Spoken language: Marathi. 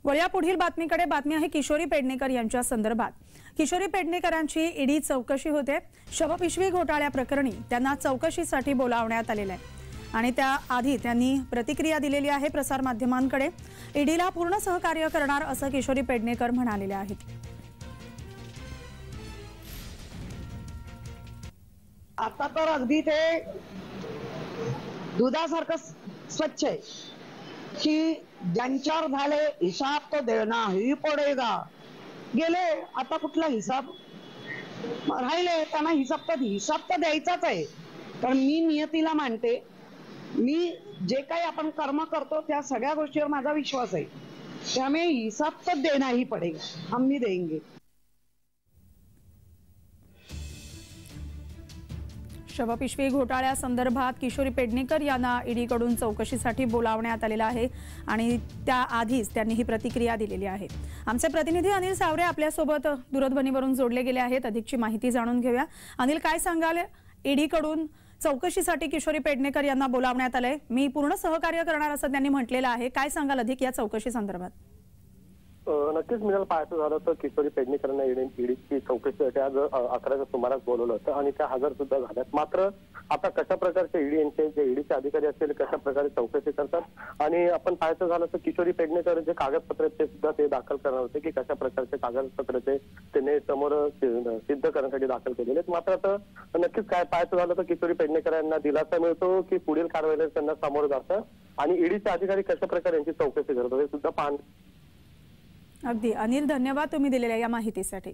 वळ्या पुढील बातमीकडे। बातमी आहे किशोरी पेडणेकर यांच्या संदर्भात। किशोरी पेडणेकरांची ईडी चौकशी होते। शवपिशवी घोटाळ्याप्रकरणी त्यांना चौकशीसाठी बोलावण्यात आलेले आहे आणि त्याआधी त्यांनी प्रतिक्रिया दिलेली आहे प्रसार माध्यमांकडे। ईडीला पूर्ण सहकार्य करणार असं किशोरी पेडणेकर म्हणालेले आहेत। आता तर अगदी ते दुधासारखं स्वच्छ आहे की ज्यांच्यावर झाले हिसाब तो देना ही पडेगा। गेले आता कुठला हिसाब राहिले, त्यांना हिसाब तर द्यायचाच आहे। कारण मी नियतीला मानते, मी जे काही आपण कर्म करतो त्या सगळ्या गोष्टीवर माझा विश्वास आहे, त्यामुळे हिसाब तर देना ही पडेगा, हम भी देंगे। शवपिशवी घोटाळ्यासंदर्भात किशोरी पेडणेकर यांना ईडीकडून चौकशीसाठी बोलावण्यात आलेलं आहे आणि त्याआधीच त्यांनी ही प्रतिक्रिया दिलेली आहे। आमचे प्रतिनिधी अनिल सावरे आपल्यासोबत दूरध्वनीवरून जोडले गेले आहेत। अधिकची माहिती जाणून घेऊया। अनिल, काय सांगाल? ईडीकडून चौकशीसाठी किशोरी पेडणेकर यांना बोलावण्यात आलंय, मी पूर्ण सहकार्य करणार असं त्यांनी म्हटलेलं आहे। काय सांगाल अधिक या चौकशी संदर्भात? नक्कीच मिळालं पाहायचं झालं तर किशोरी पेडणेकरांना ईडीची चौकशीसाठी आज 11च्या सुमारास बोलवलं होतं आणि त्या हजर सुद्धा झाल्यात। मात्र आता कशा प्रकारचे ईडी यांचे जे ईडीचे अधिकारी असतील कशा प्रकारे चौकशी करतात आणि आपण पाहायचं झालं तर किशोरी पेडणेकर जे कागदपत्र ते सुद्धा ते दाखल करणार होते की कशा प्रकारचे कागदपत्र त्यांनी समोर सिद्ध करण्यासाठी दाखल केलेले आहेत। मात्र आता नक्कीच काय पाहायचं झालं तर किशोरी पेडणेकर यांना दिलासा मिळतो की पुढील कारवाईला त्यांना सामोरं जातं आणि ईडीचे अधिकारी कशा प्रकारे यांची चौकशी करतो हे सुद्धा पाहणं। अगदी अनिल, धन्यवाद तुम्ही दिलेल्या या माहितीसाठी।